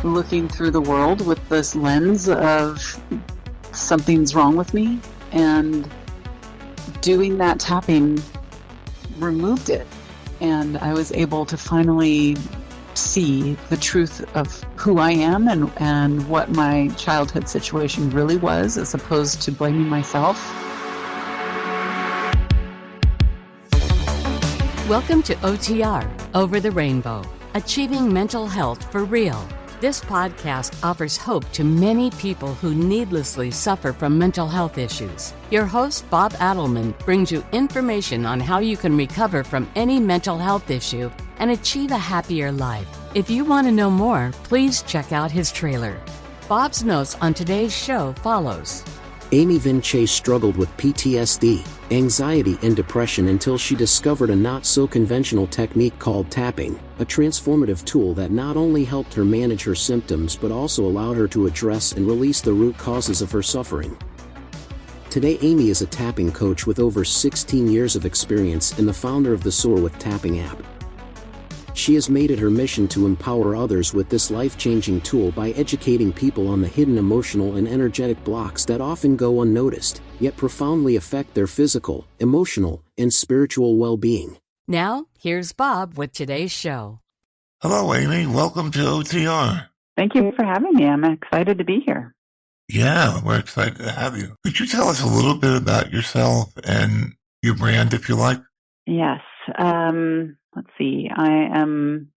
looking through the world with this lens of something's wrong with me, and doing that tapping removed it. And I was able to finally see the truth of who I am and what my childhood situation really was, as opposed to blaming myself. Welcome to OTR, Over the Rainbow, Achieving Mental Health for Real. This podcast offers hope to many people who needlessly suffer from mental health issues. Your host, Bob Adelman, brings you information on how you can recover from any mental health issue and achieve a happier life. If you want to know more, please check out his trailer. Bob's notes on today's show follows. Amy Vincze struggled with PTSD, anxiety, and depression until she discovered a not-so-conventional technique called tapping, a transformative tool that not only helped her manage her symptoms but also allowed her to address and release the root causes of her suffering. Today, Amy is a tapping coach with over 16 years of experience and the founder of the Soar with Tapping app. She has made it her mission to empower others with this life-changing tool by educating people on the hidden emotional and energetic blocks that often go unnoticed, yet profoundly affect their physical, emotional, and spiritual well-being. Now, here's Bob with today's show. Hello, Amy. Welcome to OTR. Thank you for having me. I'm excited to be here. Yeah, we're excited to have you. Could you tell us a little bit about yourself and your brand, if you like? Yes. Let's see. I am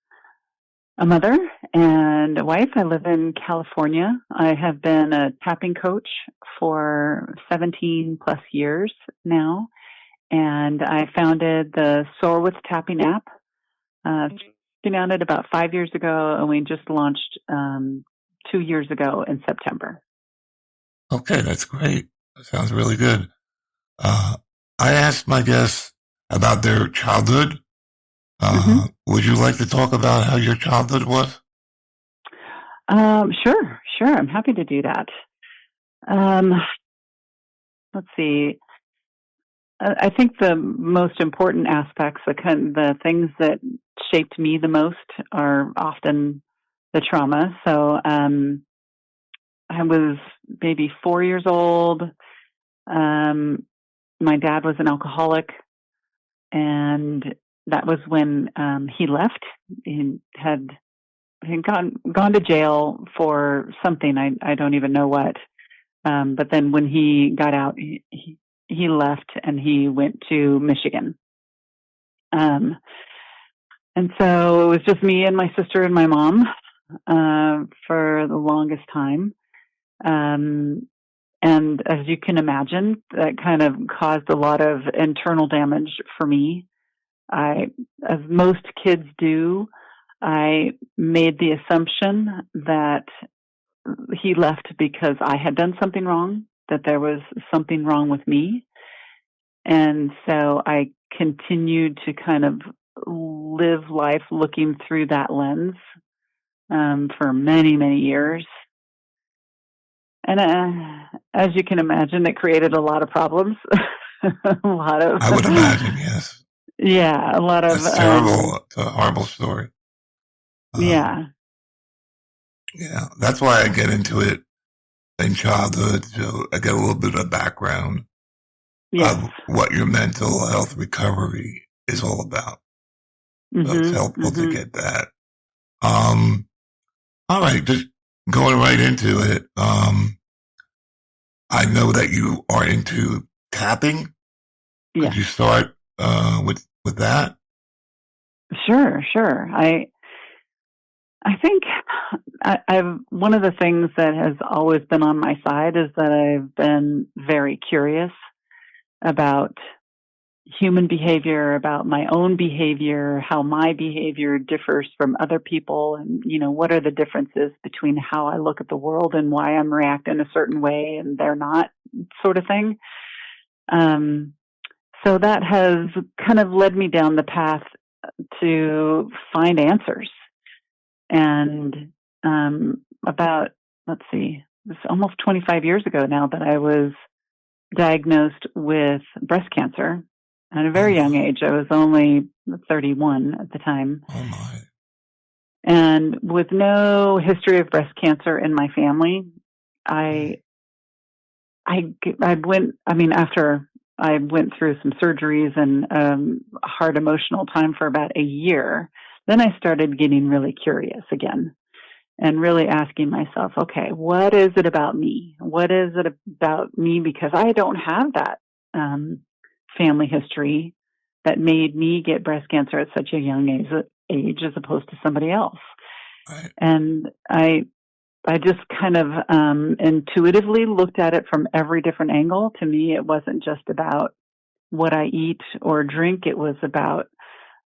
a mother and a wife. I live in California. I have been a tapping coach for 17 plus years now. And I founded the Soar with Tapping app. Came out it about 5 years ago, and we just launched 2 years ago in September. Okay, that's great. That sounds really good. I asked my guests about their childhood. Would you like to talk about how your childhood was? Sure. I'm happy to do that. Let's see. I think the most important aspects, the things that shaped me the most, are often the trauma. So I was maybe 4 years old. My dad was an alcoholic, and that was when he left. He had gone to jail for something. I don't even know what. But then when he got out, he left and he went to Michigan. And so it was just me and my sister and my mom for the longest time. And as you can imagine, that kind of caused a lot of internal damage for me. As most kids do, I made the assumption that he left because I had done something wrong, that there was something wrong with me. And so I continued to kind of live life looking through that lens for many, many years. And as you can imagine, it created a lot of problems. I would imagine, yes. Yeah, a lot of... That's terrible. It's a horrible story. Yeah. Yeah, that's why I get into it in childhood. So I get a little bit of background of what your mental health recovery is all about. So it's helpful to get that. All right, just going right into it. I know that you are into tapping. Yeah. Could you start with that? Sure. I think I've one of the things that has always been on my side is that I've been very curious about human behavior, about my own behavior, how my behavior differs from other people, and, what are the differences between how I look at the world and why I'm reacting a certain way and they're not, sort of thing. So that has kind of led me down the path to find answers. And it's almost 25 years ago now that I was diagnosed with breast cancer at a very young age. I was only 31 at the time. Oh my. And with no history of breast cancer in my family, after I went through some surgeries and a hard emotional time for about a year, then I started getting really curious again and really asking myself, okay, what is it about me? What is it about me? Because I don't have that family history that made me get breast cancer at such a young age as opposed to somebody else. Right. And I just kind of intuitively looked at it from every different angle. To me, it wasn't just about what I eat or drink. It was about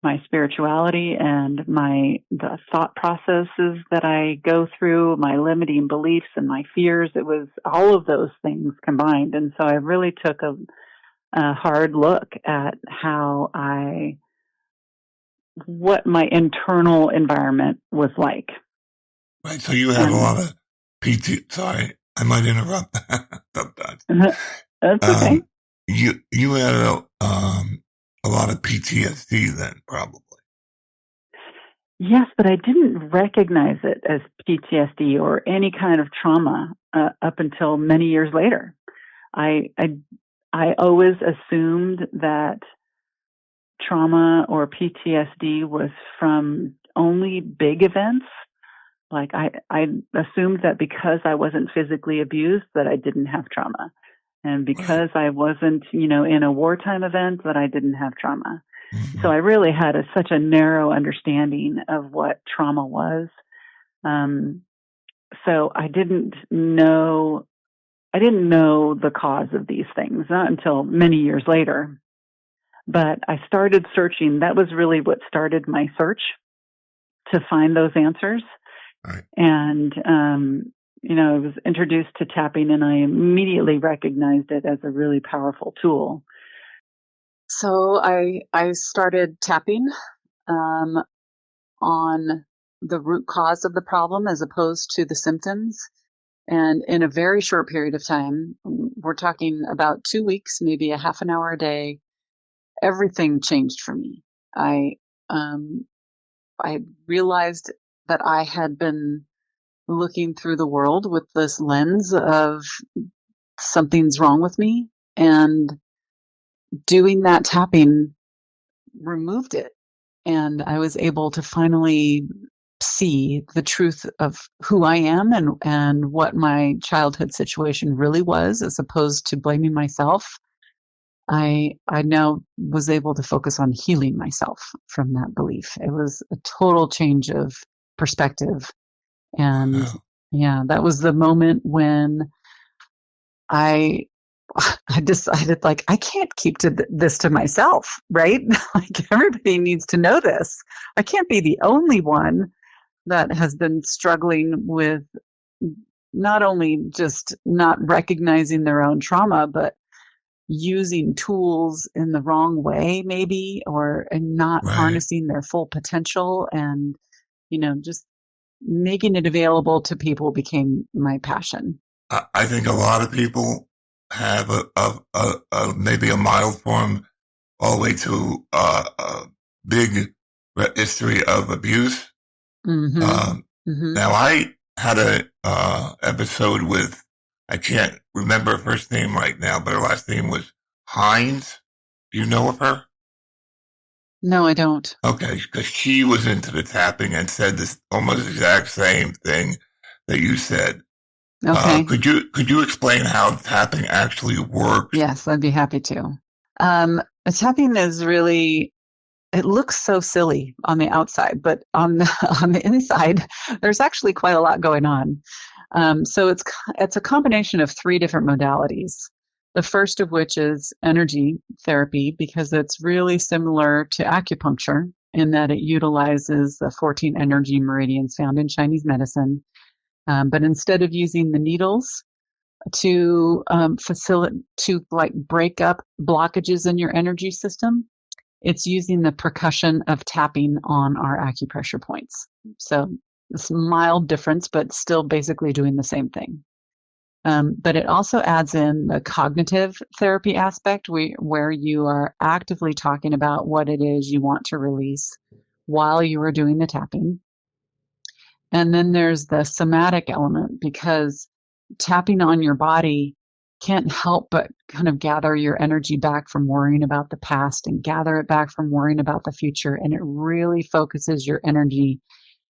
my spirituality and the thought processes that I go through, my limiting beliefs and my fears. It was all of those things combined. And so I really took a hard look at what my internal environment was like. Right. So you had a lot of sorry, I might interrupt. That's okay. You had a lot of PTSD then, probably. Yes, but I didn't recognize it as PTSD or any kind of trauma up until many years later. I always assumed that trauma or PTSD was from only big events. Like I assumed that because I wasn't physically abused that I didn't have trauma. And because I wasn't, in a wartime event that I didn't have trauma. Mm-hmm. So I really had such a narrow understanding of what trauma was. So I didn't know the cause of these things, not until many years later. But I started searching. That was really what started my search to find those answers. Right. And, I was introduced to tapping and I immediately recognized it as a really powerful tool. So I started tapping on the root cause of the problem as opposed to the symptoms. And in a very short period of time, we're talking about 2 weeks, maybe a half an hour a day, everything changed for me. I realized that I had been looking through the world with this lens of something's wrong with me, and doing that tapping removed it. And I was able to finally see the truth of who I am and what my childhood situation really was, as opposed to blaming myself. I now was able to focus on healing myself from that belief. It was a total change of perspective. And yeah, that was the moment when I decided, I can't keep this to myself, right? Everybody needs to know this. I can't be the only one that has been struggling with not only just not recognizing their own trauma, but using tools in the wrong way, maybe, and not harnessing their full potential, and, just making it available to people became my passion. I think a lot of people have a maybe a mild form all the way to a big history of abuse. Mm-hmm. Now I had a episode with, I can't remember her first name right now, but her last name was Hines. Do you know of her? No, I don't. Okay, because she was into the tapping and said this almost exact same thing that you said. Okay. Could you explain how tapping actually works? Yes, I'd be happy to. Tapping is really, it looks so silly on the outside, but on the inside, there's actually quite a lot going on. So it's a combination of 3 different modalities. The first of which is energy therapy, because it's really similar to acupuncture in that it utilizes the 14 energy meridians found in Chinese medicine. But instead of using the needles to break up blockages in your energy system, it's using the percussion of tapping on our acupressure points. So it's a mild difference, but still basically doing the same thing. But it also adds in the cognitive therapy aspect, where you are actively talking about what it is you want to release while you are doing the tapping. And then there's the somatic element, because tapping on your body can't help but kind of gather your energy back from worrying about the past and gather it back from worrying about the future. And it really focuses your energy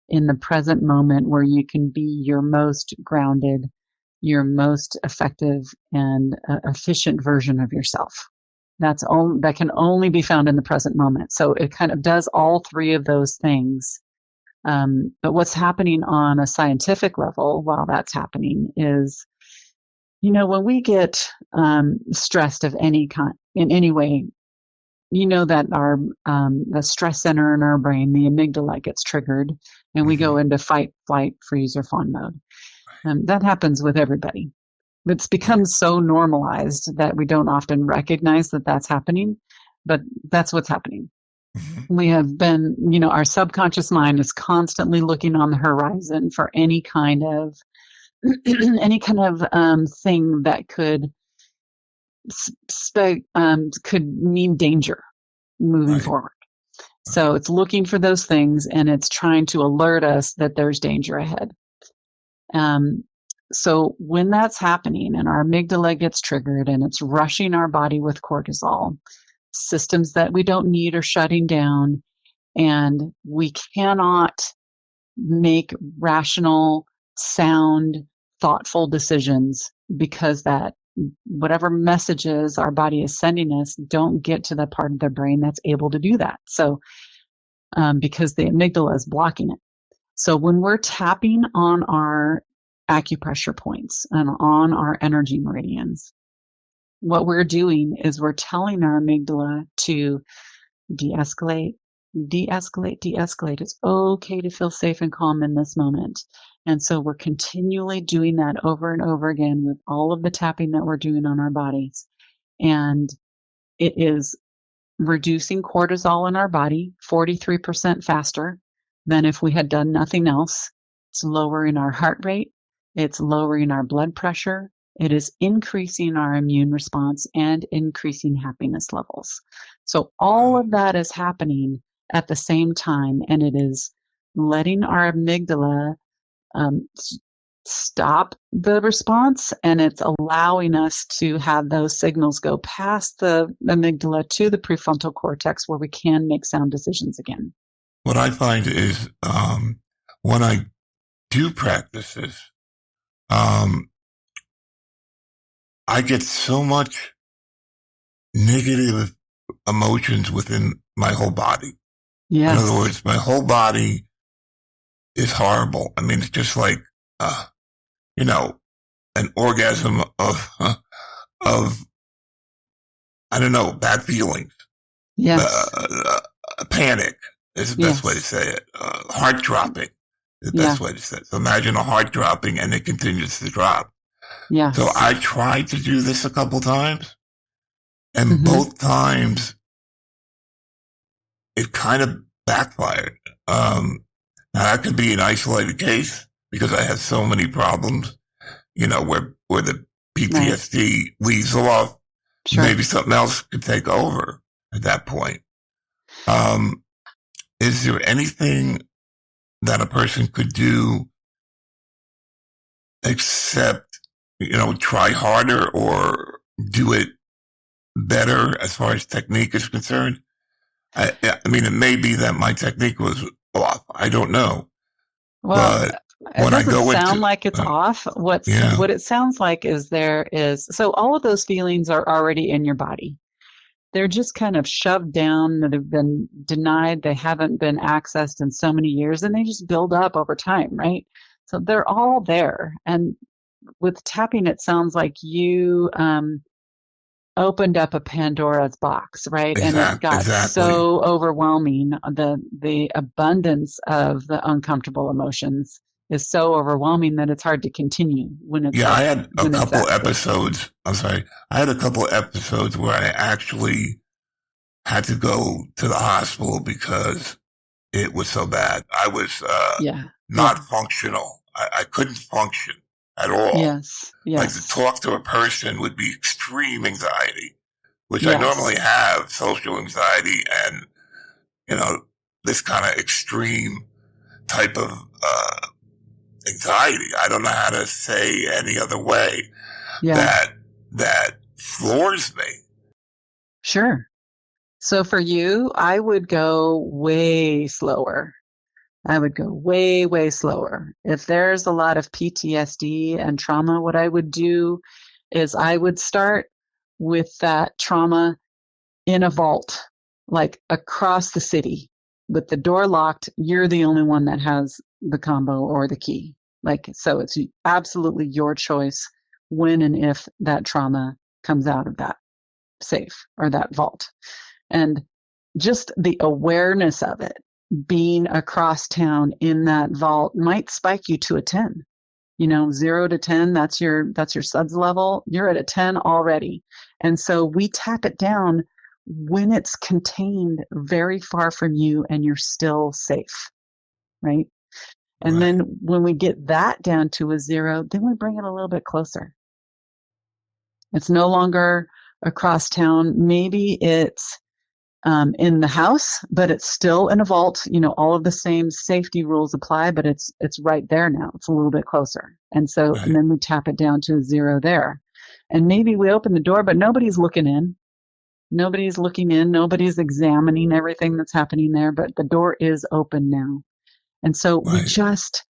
in the present moment, where you can be your most grounded, your most effective and efficient version of yourself. That can only be found in the present moment. So it kind of does all three of those things. But what's happening on a scientific level while that's happening is, when we get stressed of any kind, in any way, that our the stress center in our brain, the amygdala, gets triggered, and we go into fight, flight, freeze, or fawn mode. That happens with everybody. It's become so normalized that we don't often recognize that that's happening, but that's what's happening. We have been, our subconscious mind is constantly looking on the horizon for any kind of thing that could mean danger moving forward. So it's looking for those things, and it's trying to alert us that there's danger ahead. So when that's happening and our amygdala gets triggered and it's rushing our body with cortisol, systems that we don't need are shutting down, and we cannot make rational, sound, thoughtful decisions because that whatever messages our body is sending us don't get to the part of the brain that's able to do that. So because the amygdala is blocking it. So when we're tapping on our acupressure points and on our energy meridians, what we're doing is we're telling our amygdala to de-escalate, de-escalate, de-escalate. It's okay to feel safe and calm in this moment. And so we're continually doing that over and over again with all of the tapping that we're doing on our bodies. And it is reducing cortisol in our body 43% faster than if we had done nothing else. It's lowering our heart rate. It's lowering our blood pressure. It is increasing our immune response and increasing happiness levels. So all of that is happening at the same time, and it is letting our amygdala stop the response, and it's allowing us to have those signals go past the amygdala to the prefrontal cortex, where we can make sound decisions again. What I find is when I do practice this, I get so much negative emotions within my whole body. Yes. In other words, my whole body is horrible. I mean, it's just like, an orgasm of, I don't know, bad feelings. Yes. Panic is the best way to say it. Heart dropping is the best way to say it. So imagine a heart dropping and it continues to drop. Yeah. So I tried to do this a couple times, and both times it kind of backfired. Now that could be an isolated case because I had so many problems, where the PTSD leaves off. Sure. Maybe something else could take over at that point. Is there anything that a person could do except, try harder or do it better as far as technique is concerned? I mean, it may be that my technique was off. I don't know. Well, but it doesn't sound like it's off. What it sounds like is so all of those feelings are already in your body. They're just kind of shoved down, that have been denied, they haven't been accessed in so many years, and they just build up over time, right? So they're all there. And with tapping, it sounds like you opened up a Pandora's box, right? And it got so overwhelming. The abundance of the uncomfortable emotions is so overwhelming that it's hard to continue when it's I had a couple episodes. I'm sorry. I had a couple episodes where I actually had to go to the hospital because it was so bad. I was not functional. I couldn't function at all. Yes. Like to talk to a person would be extreme anxiety, which I normally have, social anxiety and, this kind of extreme type of anxiety. I don't know how to say any other way. Yeah. That floors me. Sure. So for you, I would go way slower. I would go way, way slower. If there's a lot of PTSD and trauma, what I would do is I would start with that trauma in a vault, like across the city with the door locked. You're the only one that has the combo or the key. Like, so it's absolutely your choice when and if that trauma comes out of that safe or that vault. And just the awareness of it being across town in that vault might spike you to a 10. 0 to 10, that's your SUDS level. You're at a 10 already. And so we tap it down when it's contained very far from you and you're still safe, right? And Right. then when we get that down to a 0, then we bring it a little bit closer. It's no longer across town. Maybe it's in the house, but it's still in a vault. All of the same safety rules apply, but it's right there now. It's a little bit closer. And so, Right. and then we tap it down to 0 there. And maybe we open the door, but nobody's looking in. Nobody's looking in. Nobody's examining everything that's happening there, but the door is open now. And so we just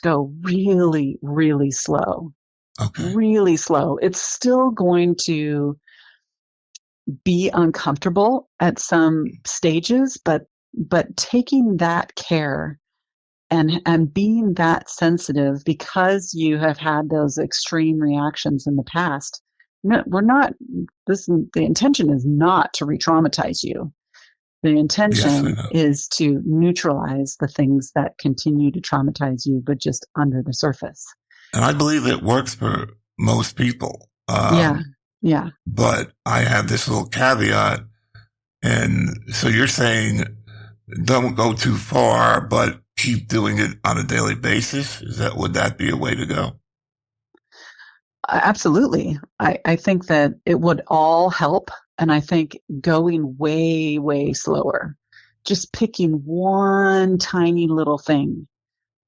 go really, really slow. Okay. Really slow. It's still going to be uncomfortable at some stages, but taking that care and being that sensitive because you have had those extreme reactions in the past. No, the intention is not to re-traumatize you. The intention is to neutralize the things that continue to traumatize you, but just under the surface. And I believe it works for most people. Yeah. But I have this little caveat. And so you're saying don't go too far, but keep doing it on a daily basis. Would that be a way to go? Absolutely. I think that it would all help. And I think going way, way slower, just picking one tiny little thing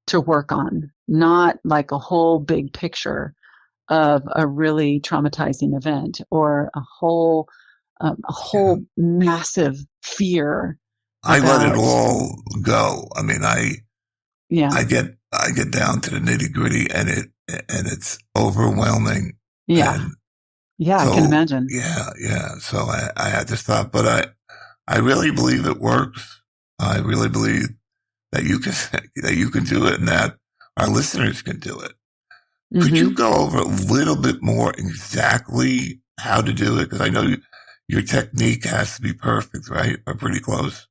to work on, not like a whole big picture of a really traumatizing event or a whole massive fear. I let it all go. I mean, I get down to the nitty gritty and it's overwhelming. Yeah. I can imagine. Yeah. So I had to stop, but I really believe it works. I really believe that you can do it and that our listeners can do it. Mm-hmm. Could you go over a little bit more exactly how to do it? Because I know your technique has to be perfect, right? Or pretty close.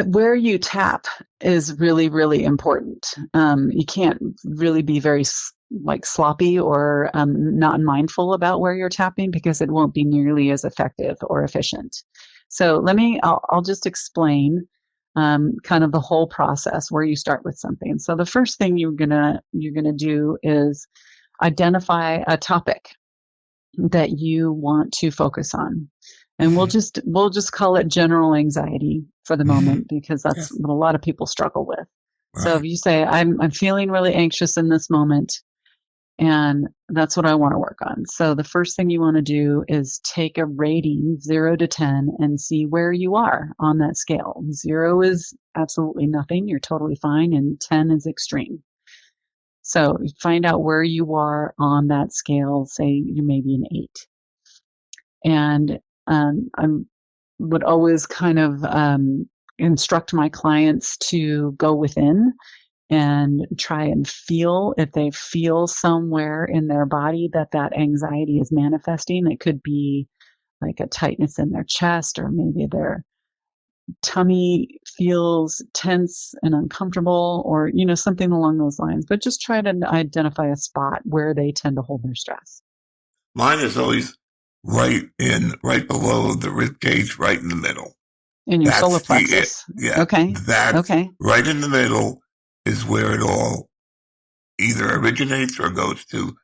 Where you tap is really, really important. You can't really be very sloppy or not mindful about where you're tapping because it won't be nearly as effective or efficient. So I'll just explain kind of the whole process where you start with something. So the first thing you're gonna do is identify a topic that you want to focus on. And we'll just call it general anxiety for the moment because that's what a lot of people struggle with. Right. So if you say, I'm feeling really anxious in this moment and that's what I want to work on. So the first thing you want to do is take a rating 0 to 10 and see where you are on that scale. 0 is absolutely nothing. You're totally fine. And 10 is extreme. So find out where you are on that scale. Say you may be an 8. And I would always kind of instruct my clients to go within and try and feel if they feel somewhere in their body that anxiety is manifesting. It could be like a tightness in their chest, or maybe their tummy feels tense and uncomfortable, or something along those lines. But just try to identify a spot where they tend to hold their stress. Mine is always right below the rib cage, right in the middle. In your solar plexus. Okay. Right in the middle is where it all either originates or goes to,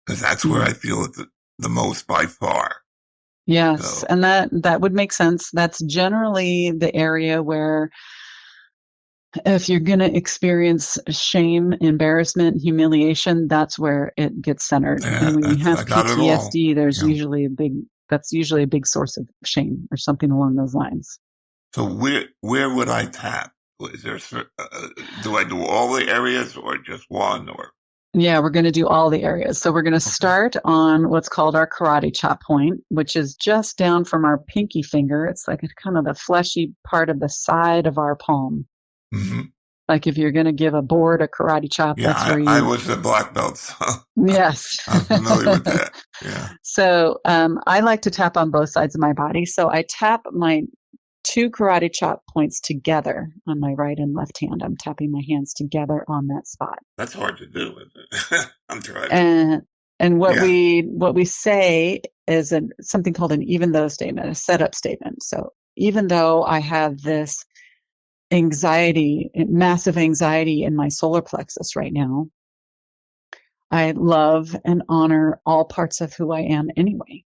because that's where I feel it the most by far. Yes, so. And that would make sense. That's generally the area where If you're going to experience shame, embarrassment, humiliation, that's where it gets centered. Yeah, and when you have I got PTSD, there's yeah. usually a big source of shame or something along those lines. So where would I tap? Is there do I do all the areas or just one or? Yeah, we're going to do all the areas. So we're going to start on what's called our karate chop point, which is just down from our pinky finger. It's like kind of the fleshy part of the side of our palm. Mm-hmm. Like if you're going to give a board a karate chop, that's where I was a black belt, so yes, I'm familiar with that. Yeah. So I like to tap on both sides of my body. So I tap my 2 karate chop points together on my right and left hand. I'm tapping my hands together on that spot. That's hard to do, isn't it? I'm trying. And what we say is something called an even though statement, a setup statement. So even though I have this anxiety, massive anxiety in my solar plexus right now, I love and honor all parts of who I am anyway.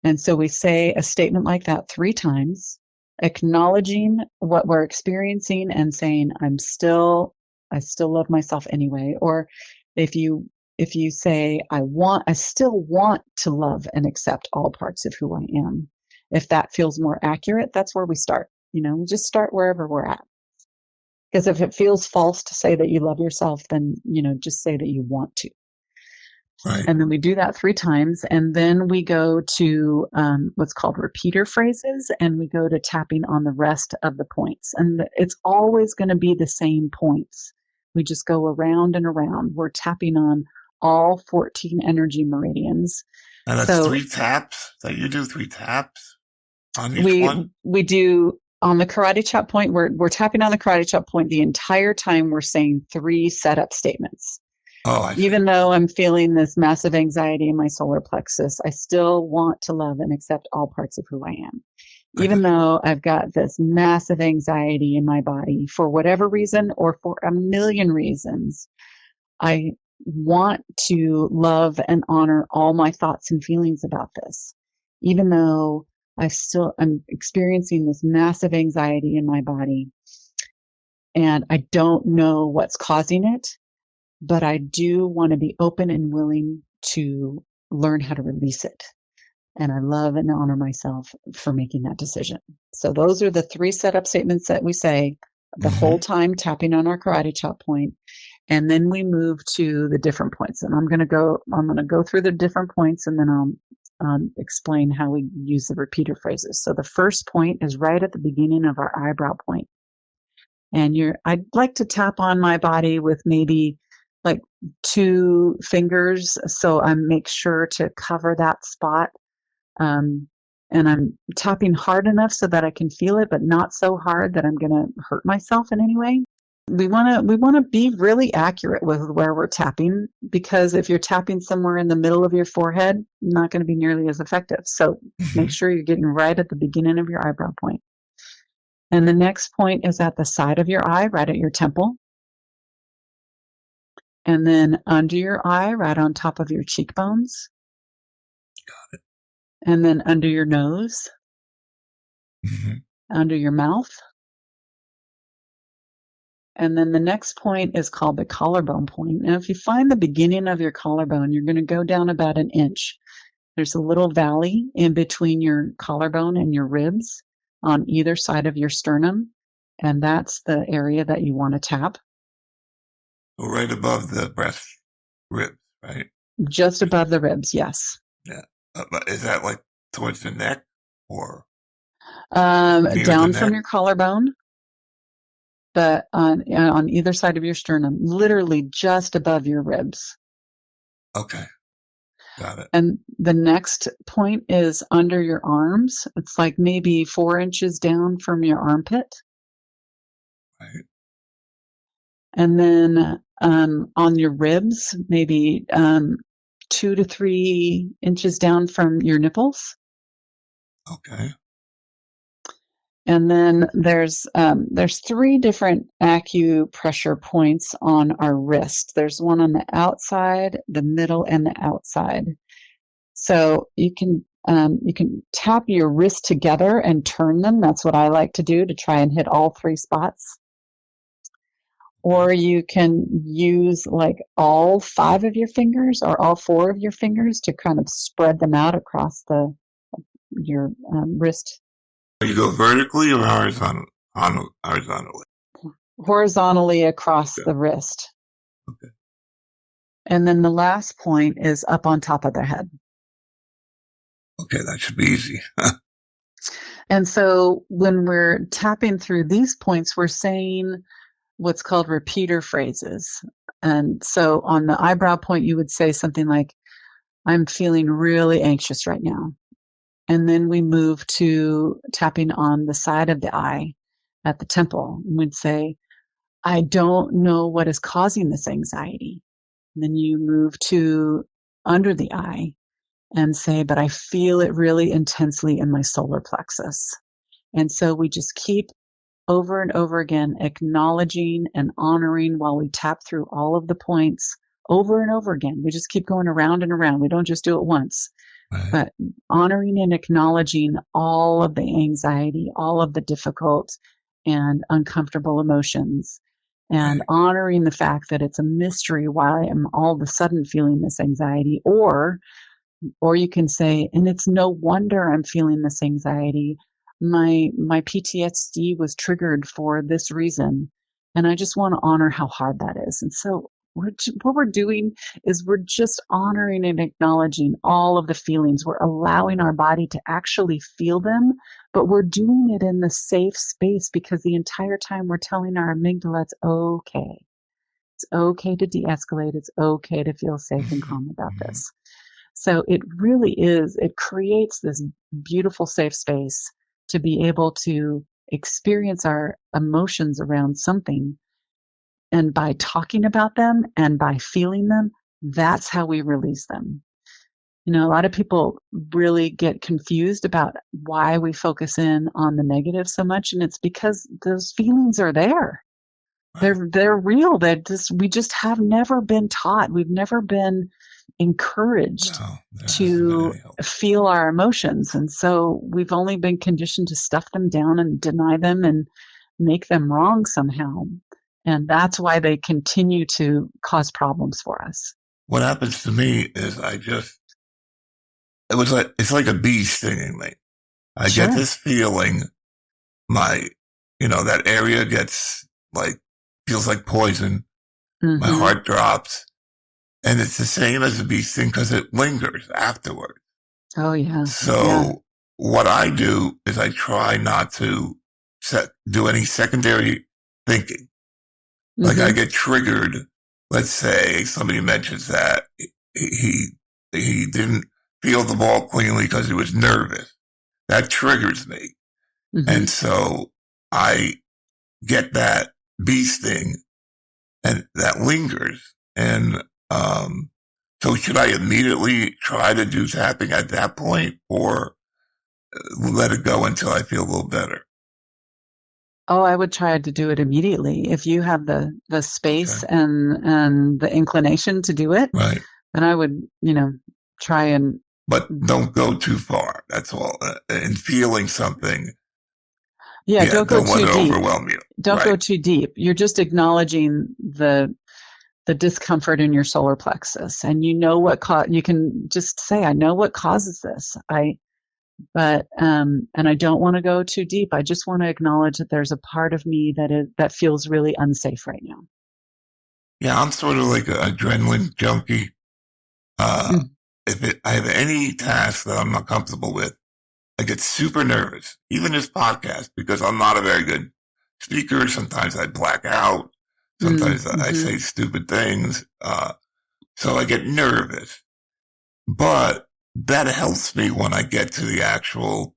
And so we say a statement like that 3 times, acknowledging what we're experiencing and saying, I still love myself anyway. Or if you say, I still want to love and accept all parts of who I am. If that feels more accurate, that's where we start. Just start wherever we're at. Because if it feels false to say that you love yourself, then, just say that you want to. Right. And then we do that 3 times. And then we go to what's called repeater phrases. And we go to tapping on the rest of the points. And it's always going to be the same points. We just go around and around. We're tapping on all 14 energy meridians. And that's 3 taps? That you do 3 taps on each one? We do on the karate chop point. We're tapping on the karate chop point the entire time. We're saying 3 setup statements. Oh, I see. Even though I'm feeling this massive anxiety in my solar plexus, I still want to love and accept all parts of who I am. Even though I've got this massive anxiety in my body for whatever reason or for a million reasons, I want to love and honor all my thoughts and feelings about this. Even though I'm experiencing this massive anxiety in my body and I don't know what's causing it, but I do want to be open and willing to learn how to release it. And I love and honor myself for making that decision. So those are the 3 setup statements that we say the whole time, tapping on our karate chop point. And then we move to the different points. And I'm going to go through the different points and then I'll explain how we use the repeater phrases. So the first point is right at the beginning of our eyebrow point. And I'd like to tap on my body with maybe like 2 fingers. So I make sure to cover that spot. And I'm tapping hard enough so that I can feel it, but not so hard that I'm going to hurt myself in any way. We want to be really accurate with where we're tapping, because if you're tapping somewhere in the middle of your forehead, not going to be nearly as effective. So make sure you're getting right at the beginning of your eyebrow point. And the next point is at the side of your eye, right at your temple. And then under your eye, right on top of your cheekbones. Got it. And then under your nose, under your mouth. And then the next point is called the collarbone point. Now, if you find the beginning of your collarbone, you're going to go down about 1 inch. There's a little valley in between your collarbone and your ribs on either side of your sternum. And that's the area that you want to tap. Right above the breast ribs, right? Just above the ribs, yes. Yeah. But is that like towards the neck or? Down from your collarbone, but on either side of your sternum, literally just above your ribs. Okay. Got it. And the next point is under your arms. It's like maybe 4 inches down from your armpit. Right. And then on your ribs, maybe 2 to 3 inches down from your nipples. Okay. And then there's 3 different acupressure points on our wrist. There's one on the outside, the middle, and the outside. So you can tap your wrist together and turn them. That's what I like to do, to try and hit all 3 spots. or you can use like all 5 of your fingers or all 4 of your fingers to kind of spread them out across your wrist. You go vertically or horizontally? Horizontally across the wrist. Okay. And then the last point is up on top of their head. Okay, that should be easy. And so when we're tapping through these points, we're saying what's called repeater phrases. And so on the eyebrow point, you would say something like, I'm feeling really anxious right now. And then we move to tapping on the side of the eye at the temple. And we'd say, I don't know what is causing this anxiety. And then you move to under the eye and say, but I feel it really intensely in my solar plexus. And so we just keep over and over again acknowledging and honoring while we tap through all of the points over and over again. We just keep going around and around. We don't just do it once, Right. but honoring and acknowledging all of the anxiety, all of the difficult and uncomfortable emotions, and Right. honoring the fact that it's a mystery why I'm all of a sudden feeling this anxiety. Or you can say, and it's no wonder I'm feeling this anxiety. My PTSD was triggered for this reason. And I just want to honor how hard that is. And so what we're doing is we're just honoring and acknowledging all of the feelings. We're allowing our body to actually feel them, but we're doing it in the safe space because the entire time we're telling our amygdala it's okay. It's okay to de-escalate. It's okay to feel safe and calm about this. So it really is, it creates this beautiful safe space to be able to experience our emotions around something. And by talking about them and by feeling them, that's how we release them. You know, a lot of people really get confused about why we focus in on the negative so much. And it's because those feelings are there. They're real. We just have never been taught. We've never been encouraged to feel our emotions. And so we've only been conditioned to stuff them down and deny them and make them wrong somehow. And that's why they continue to cause problems for us. What happens to me is it's like a bee stinging me. I get this feeling, that area feels like poison. Mm-hmm. My heart drops. And it's the same as a bee sting because it lingers afterward. Oh, yeah. So what I do is I try not to do any secondary thinking. Mm-hmm. Like I get triggered. Let's say somebody mentions that he didn't feel the ball cleanly because he was nervous. That triggers me. Mm-hmm. And so I get that bee sting and that lingers. And so should I immediately try to do tapping at that point or let it go until I feel a little better? Oh, I would try to do it immediately. If you have the space and the inclination to do it, right, then I would, try and. But don't go too far. That's all. In feeling something. Yeah, don't go too deep. Overwhelm you. Don't go too deep. You're just acknowledging the discomfort in your solar plexus, and you know what you can just say, I know what causes this. And I don't want to go too deep. I just want to acknowledge that there's a part of me that feels really unsafe right now. Yeah, I'm sort of like an adrenaline junkie. If I have any task that I'm not comfortable with, I get super nervous, even this podcast, because I'm not a very good speaker. Sometimes I black out. Sometimes I say stupid things. So I get nervous. But that helps me when I get to the actual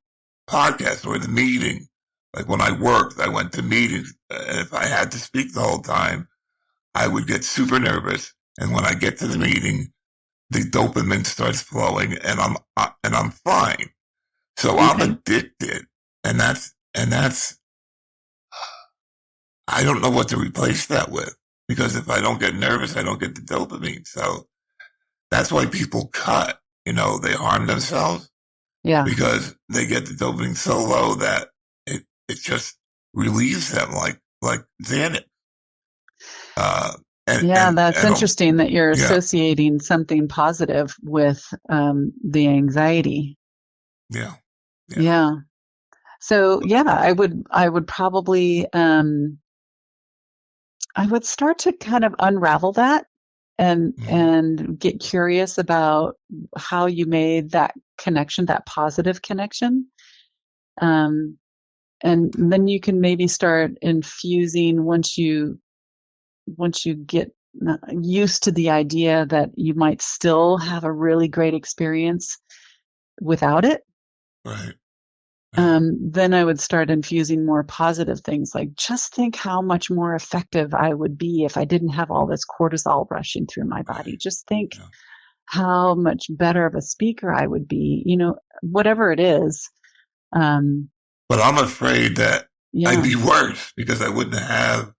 podcast or the meeting. Like when I worked, I went to meetings. And if I had to speak the whole time, I would get super nervous. And when I get to the meeting, the dopamine starts flowing and I'm fine. So I'm addicted. And that's, I don't know what to replace that with, because if I don't get nervous, I don't get the dopamine. So that's why people cut, they harm themselves. Yeah. Because they get the dopamine so low that it just relieves them like Xanax. That's interesting that you're associating something positive with the anxiety. Yeah. So I would probably I would start to kind of unravel that and get curious about how you made that connection, that positive connection. And then you can maybe start infusing once you get used to the idea that you might still have a really great experience without it. Right. Then I would start infusing more positive things, like just think how much more effective I would be if I didn't have all this cortisol rushing through my body. Just think how much better of a speaker I would be, whatever it is. But I'm afraid that I'd be worse because I wouldn't have.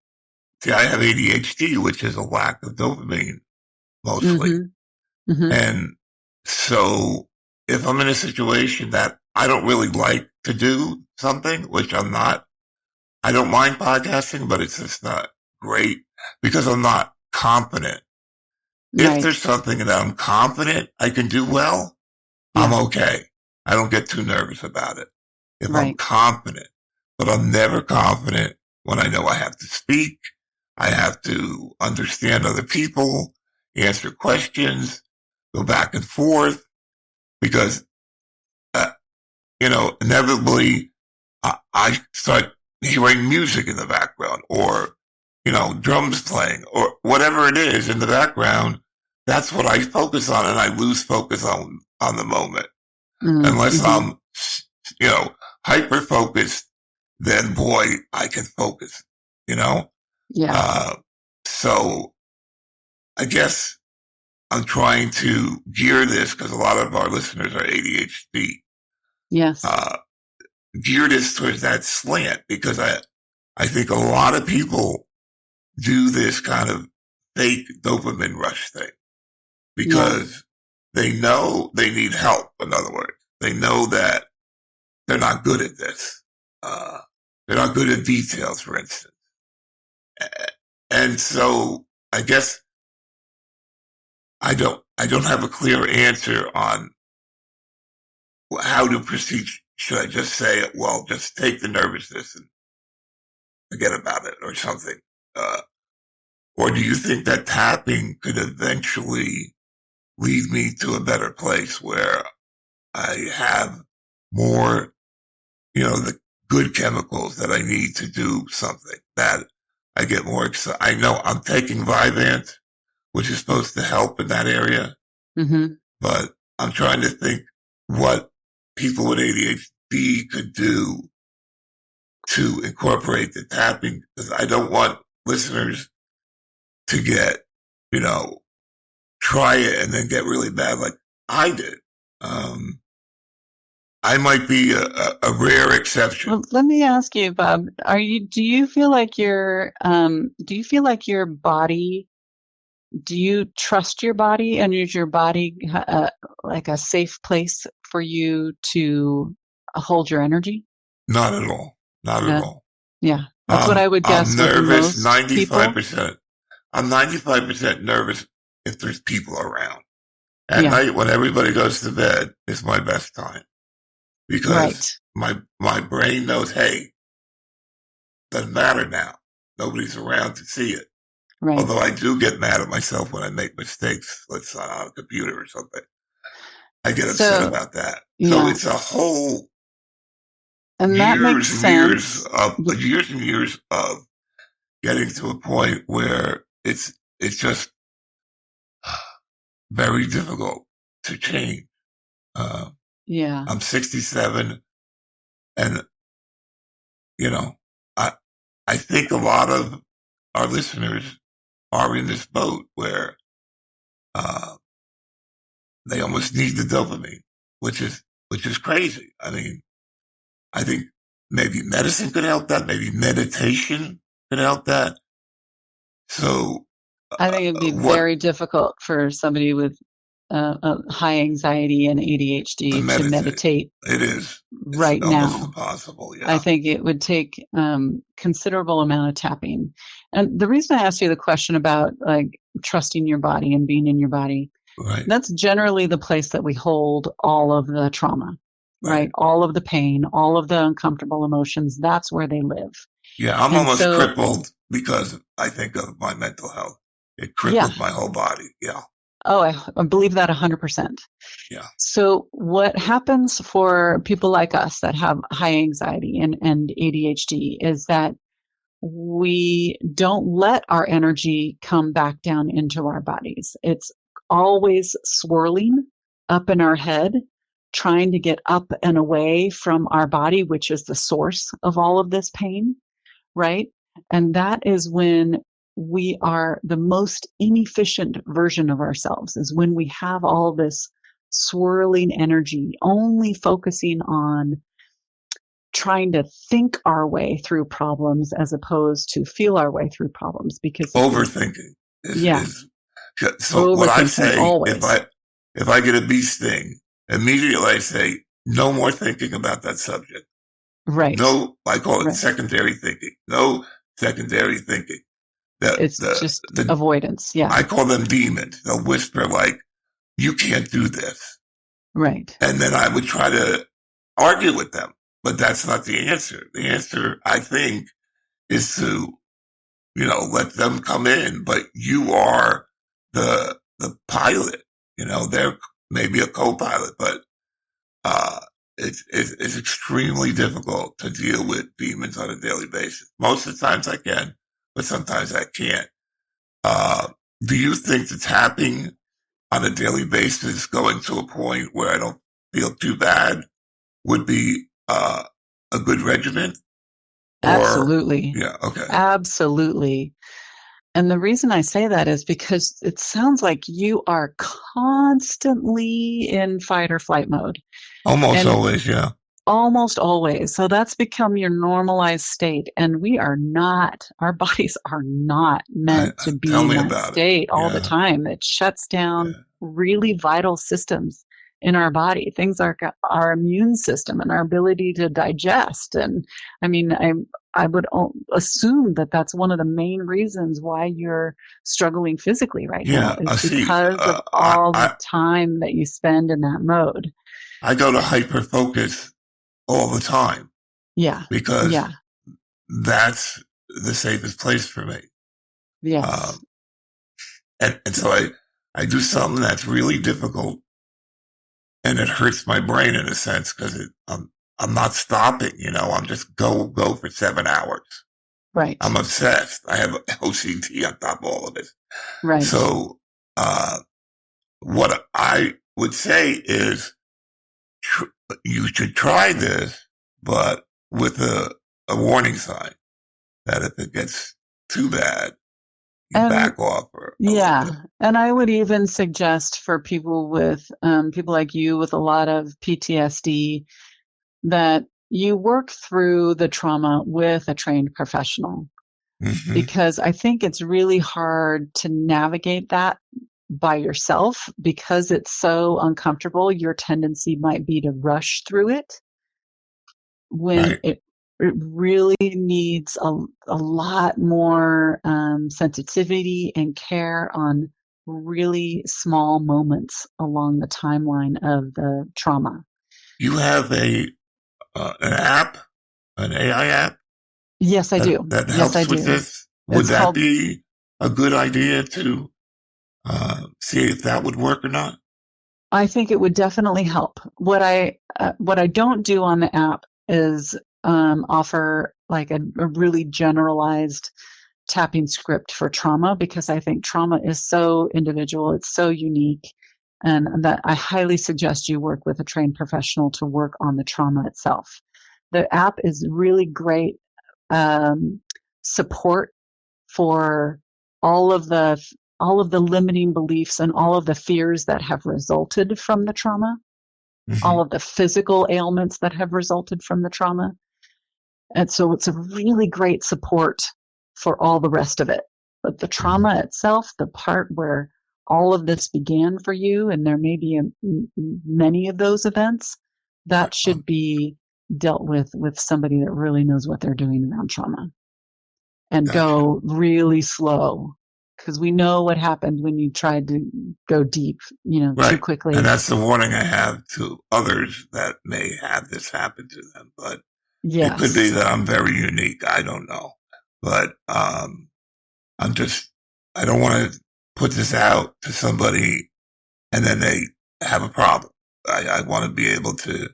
See, I have ADHD, which is a lack of dopamine mostly. And so if I'm in a situation that I don't really like to do something, which I'm not, I don't mind podcasting, but it's just not great because I'm not confident. If there's something that I'm confident I can do well, I'm okay. I don't get too nervous about it. If I'm confident, but I'm never confident when I know I have to speak. I have to understand other people, answer questions, go back and forth, because, inevitably I start hearing music in the background or, drums playing or whatever it is in the background. That's what I focus on, and I lose focus on the moment. Unless I'm, hyper focused, then boy, I can focus, So I guess I'm trying to gear this because a lot of our listeners are ADHD. Yes. Gear this towards that slant because I think a lot of people do this kind of fake dopamine rush thing because they know they need help. In other words, they know that they're not good at this. They're not good at details, for instance. And so I guess I don't have a clear answer on how to proceed. Should I just say, well, just take the nervousness and forget about it or something? Or do you think that tapping could eventually lead me to a better place where I have more, the good chemicals that I need to do something, that I get more excited? I know I'm taking Vyvanse, which is supposed to help in that area. But I'm trying to think what people with ADHD could do to incorporate the tapping, because I don't want listeners to get, try it and then get really bad like I did. I might be a rare exception. Well, let me ask you, Bob, do you feel like your body, do you trust your body, and is your body like a safe place for you to hold your energy? Not at all. Not at all. Yeah. That's what I would guess. I'm nervous 95%. I'm 95% nervous if there's people around. At night when everybody goes to bed is my best time. Because my brain knows, hey, doesn't matter now. Nobody's around to see it. Right. Although I do get mad at myself when I make mistakes, let's say on a computer or something. I get upset about that. So it's a whole years and years of getting to a point where it's just very difficult to change. I'm 67 and, I think a lot of our listeners are in this boat where, they almost need the dopamine, which is crazy. I mean, I think maybe medicine could help that. Maybe meditation could help that. So I think it'd be very difficult for somebody with high anxiety and ADHD to meditate. It is. Right it's almost now. Impossible. Yeah. I think it would take considerable amount of tapping. And the reason I asked you the question about like trusting your body and being in your body, right. That's generally the place that we hold all of the trauma, right? All of the pain, all of the uncomfortable emotions. That's where they live. Yeah, I'm almost crippled because I think of my mental health. It crippled my whole body. Yeah. Oh, I believe that 100%. Yeah. So what happens for people like us that have high anxiety and ADHD is that we don't let our energy come back down into our bodies. It's always swirling up in our head, trying to get up and away from our body, which is the source of all of this pain, right? And that is when we are the most inefficient version of ourselves, is when we have all this swirling energy, only focusing on trying to think our way through problems as opposed to feel our way through problems. Because overthinking is so overthinking, what I say always. if I get a bee sting, immediately I say no more thinking about that subject. Right. No, I call it secondary thinking. No secondary thinking. It's just avoidance. Yeah. I call them demons. They'll whisper like, you can't do this. Right. And then I would try to argue with them, but that's not the answer. The answer, I think, is to, let them come in, but you are the pilot, they're maybe a co-pilot, but, it's extremely difficult to deal with demons on a daily basis. Most of the times I can, but sometimes I can't. Do you think the tapping on a daily basis, going to a point where I don't feel too bad, would be a good regimen? Absolutely. Yeah. Okay. Absolutely. And the reason I say that is because it sounds like you are constantly in fight or flight mode. Almost always, yeah. Almost always. So that's become your normalized state. And our bodies are not meant to be in that state all the time. It shuts down really vital systems in our body, things like our immune system and our ability to digest. And I mean, I would assume that that's one of the main reasons why you're struggling physically right now, is because of all the time that you spend in that mode. I go to hyper focus all the time. Yeah. Because that's the safest place for me. Yes. And so I do something that's really difficult, and it hurts my brain in a sense because I'm not stopping, I'm just go for 7 hours. Right. I'm obsessed. I have OCD on top of all of it. Right. So, what I would say is you should try this, but with a warning sign that if it gets too bad, you back off. And I would even suggest for people with people like you with a lot of PTSD that you work through the trauma with a trained professional, because I think it's really hard to navigate that by yourself because it's so uncomfortable. Your tendency might be to rush through it when it really needs a lot more sensitivity and care on really small moments along the timeline of the trauma. You have an app, an AI app? Yes, I do. That helps with this? Would that be a good idea to see if that would work or not? I think it would definitely help. What I don't do on the app is offer like a really generalized tapping script for trauma, because I think trauma is so individual, it's so unique, and that I highly suggest you work with a trained professional to work on the trauma itself. The app is really great support for all of the limiting beliefs and all of the fears that have resulted from the trauma, all of the physical ailments that have resulted from the trauma. And so it's a really great support for all the rest of it. But the trauma itself, the part where all of this began for you, and there may be many of those events, that should be dealt with somebody that really knows what they're doing around trauma, and go really slow, because we know what happened when you tried to go deep, too quickly. And that's the warning I have to others that may have this happen to them. But it could be that I'm very unique. I don't know. But I don't want to put this out to somebody and then they have a problem. I want to be able to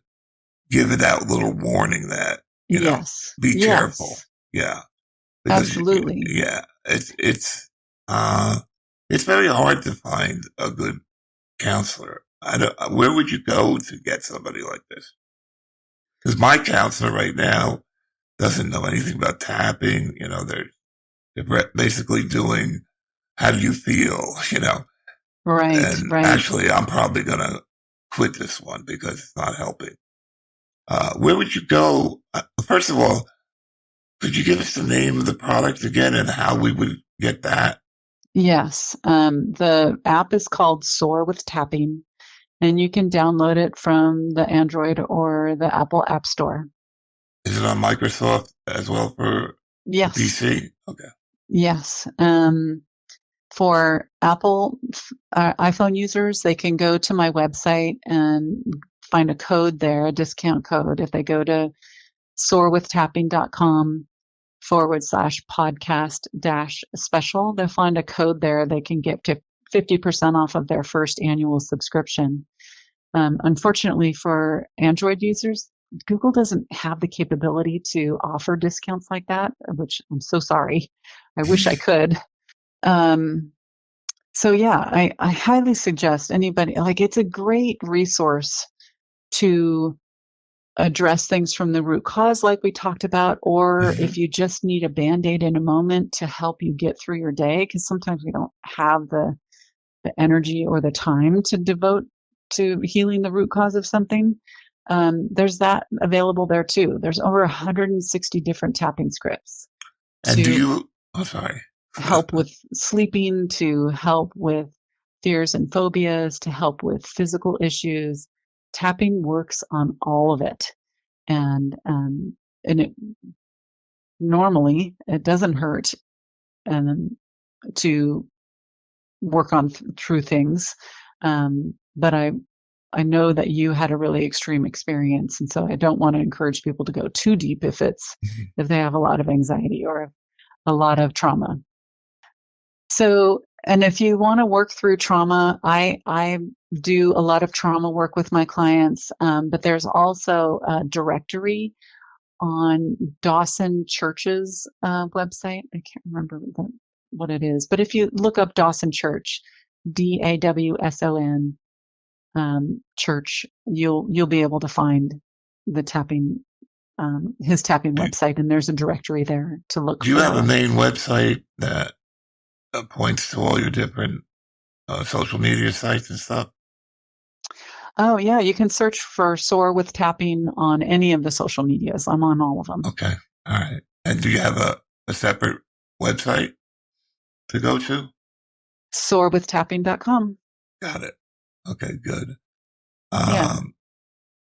give it that little warning that, be careful. Yeah. Because, absolutely. It's very hard to find a good counselor. Where would you go to get somebody like this? Because my counselor right now doesn't know anything about tapping. They're basically doing, how do you feel? Right. And actually, I'm probably going to quit this one because it's not helping. Where would you go? First of all, could you give us the name of the product again and how we would get that? Yes. The app is called Soar with Tapping, and you can download it from the Android or the Apple App Store. Is it on Microsoft as well for PC? Okay. Yes. For Apple iPhone users, they can go to my website and find a code there, a discount code. If they go to soarwithtapPing.com/podcast-special, they'll find a code there. They can get to 50% off of their first annual subscription. Unfortunately for Android users, Google doesn't have the capability to offer discounts like that, which I'm so sorry. I wish I could. So yeah, I highly suggest anybody, it's a great resource to address things from the root cause, like we talked about, or if you just need a Band-Aid in a moment to help you get through your day, because sometimes we don't have the energy or the time to devote to healing the root cause of something. There's that available there too. There's over 160 different tapping scripts. And help with sleeping, to help with fears and phobias, to help with physical issues. Tapping works on all of it. And it normally it doesn't hurt to work on true things. But I know that you had a really extreme experience, and so I don't want to encourage people to go too deep if they have a lot of anxiety or a lot of trauma. So, and if you want to work through trauma, I do a lot of trauma work with my clients, but there's also a directory on Dawson Church's website. I can't remember what it is, but if you look up Dawson Church, DAWSON Church, you'll be able to find the tapping, his tapping website, and there's a directory there to look. Do you have a main website that points to all your different social media sites and stuff? Oh, yeah. You can search for Soar with Tapping on any of the social medias. I'm on all of them. Okay. All right. And do you have a separate website to go to? soarwithtapping.com. Got it. Okay, good.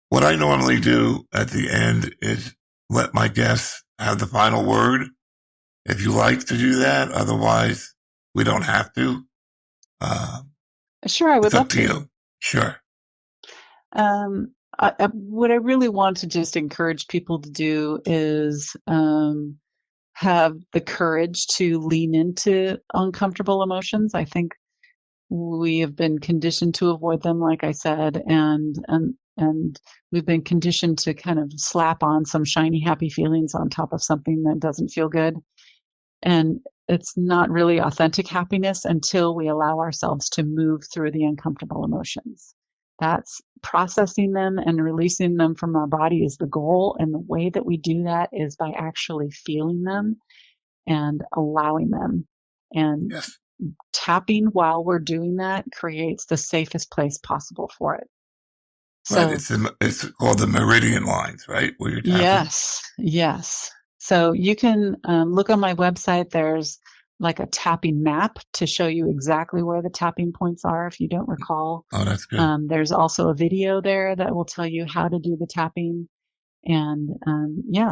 What I normally do at the end is let my guests have the final word. If you like to do that, otherwise we don't have to. Sure, I would love to. It's up to you. Sure. What I really want to just encourage people to do is have the courage to lean into uncomfortable emotions. I think we have been conditioned to avoid them, like I said, and we've been conditioned to kind of slap on some shiny, happy feelings on top of something that doesn't feel good. And it's not really authentic happiness until we allow ourselves to move through the uncomfortable emotions. That's processing them and releasing them from our body is the goal. And the way that we do that is by actually feeling them and allowing them. And tapping while we're doing that creates the safest place possible for it. Right. It's called the meridian lines, right? Where you're tapping. Yes. So you can look on my website. There's like a tapping map to show you exactly where the tapping points are if you don't recall. Oh, that's good. There's also a video there that will tell you how to do the tapping. And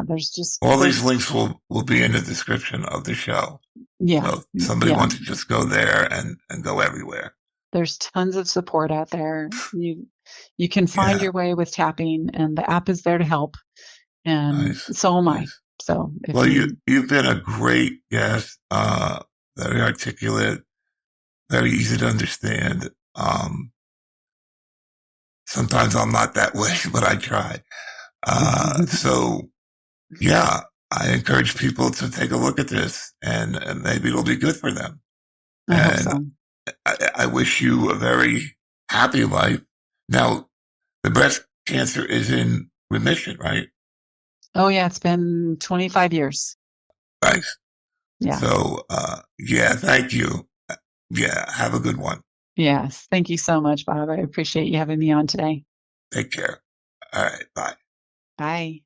there's just all these links will be in the description of the show. Yeah. So if somebody wants to just go there and go everywhere. There's tons of support out there. You can find your way with tapping, and the app is there to help. And so am I. So well, you've been a great guest, very articulate, very easy to understand. Sometimes I'm not that way, but I try. So yeah, I encourage people to take a look at this, and maybe it'll be good for them. I hope so. I wish you a very happy life. Now, the breast cancer is in remission, right? Oh yeah, it's been 25 years. Nice. Yeah. So, thank you. Yeah, have a good one. Yes. Thank you so much, Bob. I appreciate you having me on today. Take care. All right. Bye. Bye.